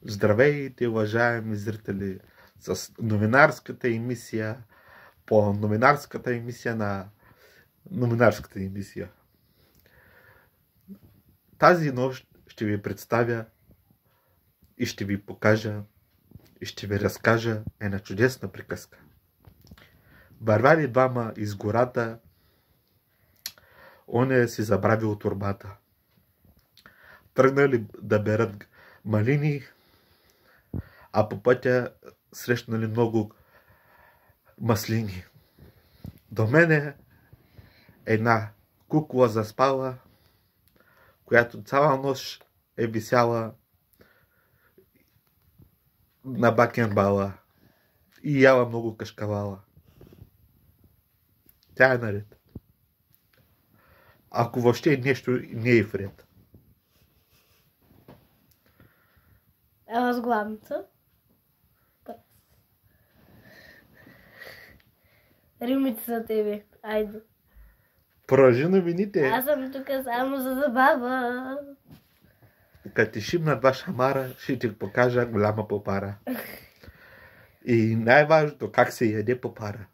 Здравейте, уважаеми зрители, с новинарската емисия по новинарската емисия на новинарската емисия. Тази нощ ще ви представя и ще ви покажа и ще ви разкажа една чудесна приказка. Вървяли двама из гората, оня си забравил торбата. Тръгнали да берат малини, а по пътя срещнали много маслини. До мене една кукла заспала, която цяла нощ е висяла на бакенбала и яла много кашкавала. Тя е наред. Ако въобще нещо не е вред. Ела с главница. Римите за тебе. Айде. Продължи новините. Аз съм тук само за забава. Като ти шибна два шамара, ще ти покажа голяма попара. И най-важното, как се яде попара.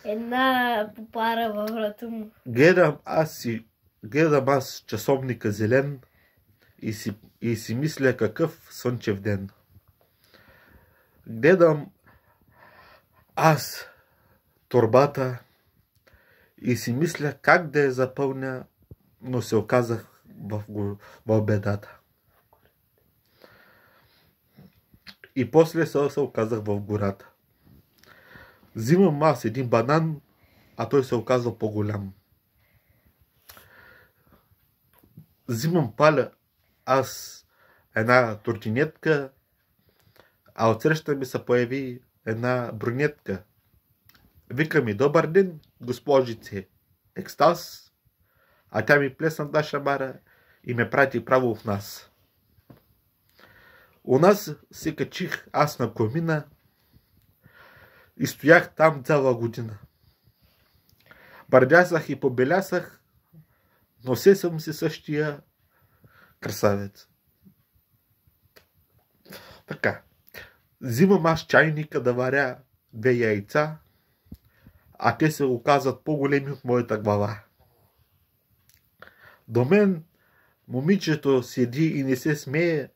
Една попара във врата му. Гледам аз часовника зелен и си мисля какъв слънчев ден. Гледам аз торбата и си мисля как да я запълня, но се оказах в бедата. И после се оказах в гората. Взимам аз един банан, а той се оказа по-голям. Взимам паля аз една тортинетка, а отсреща ми се появи една брунетка. Вика ми: добър ден, госпожице, екстаз, а тя ми плесна два шамара и ме прати право в нас. У нас се качих аз на комина и стоях там цяла година. Бърдясах и побелясах, но все съм си същия красавец. Така, взимам аз чайника да варя две яйца, а те се оказат по-големи от моята глава. До мен момичето седи и не се смее,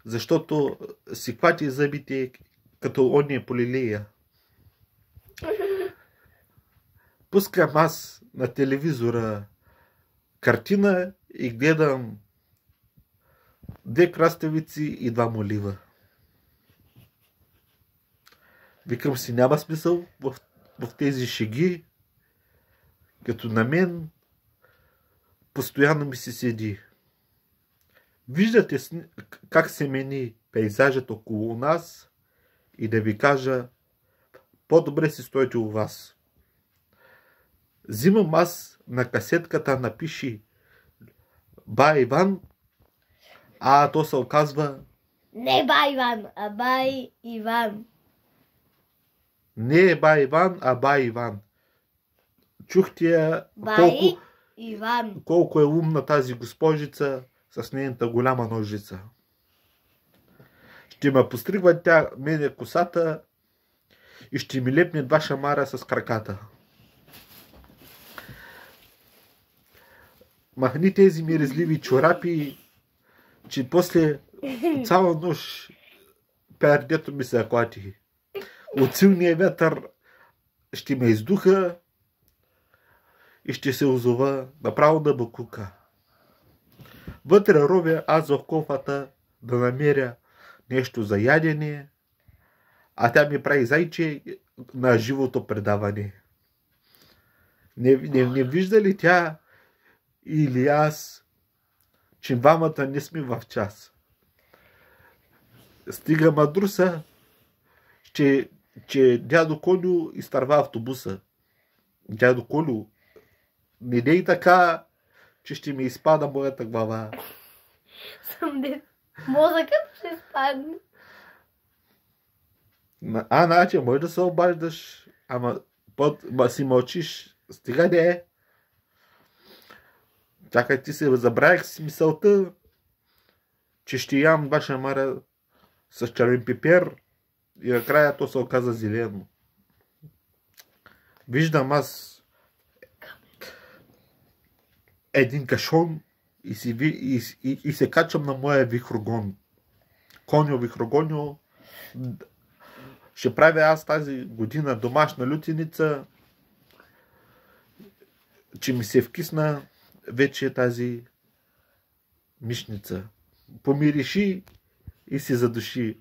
защото си хвати зъбите като ония полилея. Пускам аз на телевизора картина и гледам две краставици и два молива. Викам си, няма смисъл в тези шеги, като на мен постоянно ми се седи. Виждате как се мени пейзажът около нас и да ви кажа, по-добре си стойте у вас. Взимам аз на касетката напиши Бай Иван, а то се оказва Не Бай Иван, а Бай Иван. не е Бай Иван, а Бай Иван. Чухте Бай Иван. колко е умна тази госпожица с нейната голяма ножица. Ще ме постригва тя мене косата и ще ми лепне два шамара с краката. Махни тези миризливи чорапи, че после цяла нощ пердето ми се аклати. От силния вятър ще ме издуха и ще се озова направо да бакука. Вътре робя аз в кофата да намеря нещо за ядене, а тя ми прави зайче на живото предаване. Не вижда ли тя или аз, че двамата не сме в час? Стига мадруса, че дядо Колю изтърва автобуса. Дядо Колю, не дей така, че ще ми изпада моята глава. Мозъкът ще спадне. Значи, може да се обаждаш, ама си мълчиш. Стига де е. Чакай, ти се забравих с мисълта. че ще ям два шамара с червен пипер и накрая то се оказа зелено. Виждам аз един кашон и се качвам на моя вихрогон. Коньо вихрогоньо. Ще правя аз тази година домашна лютеница, че ми се вкисна вече тази мишница. Помириши и се задуши.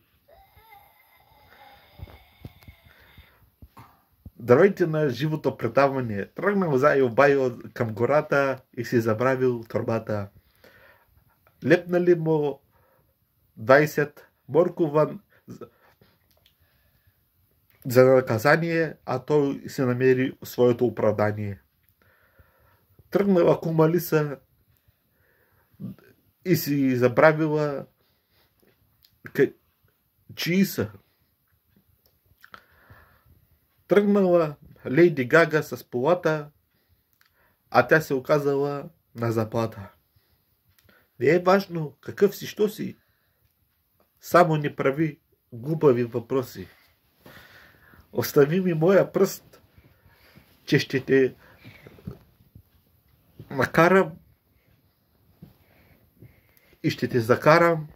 Здравейте на живото предаване. Тръгнал за Йобайо към гората и си забравил торбата. Лепнали му 20 моркова за наказание, а той се намери своето оправдание. Тръгнала кума Лиса и си забравила чии са. Тръгнала Лейди Гага с полата, а тя се оказала на заплата. Не е важно какъв си, що си, само не прави глупави въпроси. Остави ми моя пръст, че ще те накарам и ще те закарам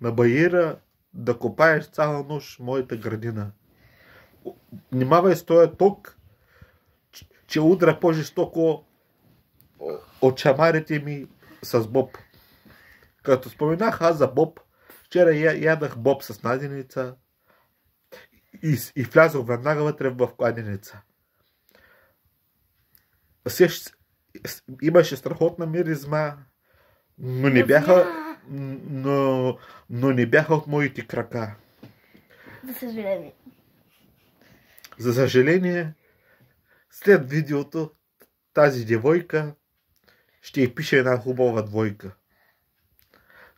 на баира да копаеш цяла нощ моята градина. Внимавай с този ток, че удра по-жестоко от шамарите ми с Боб. Като споменах аз за Боб, вчера ядах Боб с наденица и влязох веднага вътре в кладеница. Имаше страхотна миризма, но не бяха от моите крака. За съжаление. За съжаление, след видеото тази девойка ще й пише една хубава двойка.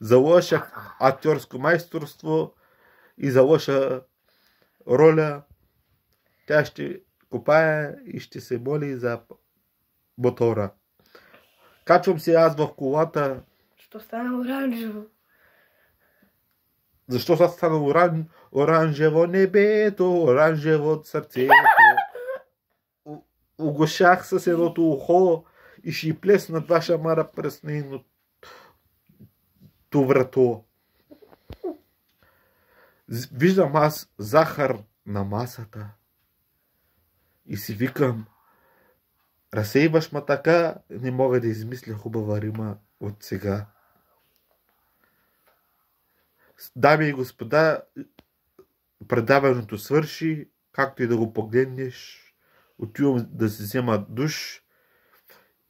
За лоша актьорско майсторство и за лоша роля тя ще копае и ще се моли за мотора. Качвам се аз в колата. Що стана оранжево? Защо стана оранжево небето, оранжево сърцето. Угошах с едното ухо и ще плесна два шамара през нейното врато. Виждам аз захар на масата и си викам, разсейваш ма така, не мога да измисля хубава рима от сега. Дами и господа, предаването свърши, както и да го погледнеш, отивам да си взема душ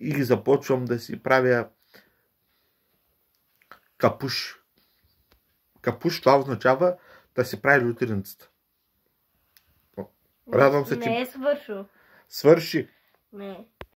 и започвам да си правя капуш. Капуш, това означава да си прави лютеницата. Радвам се, че... Не е свършил. Свърши. Не.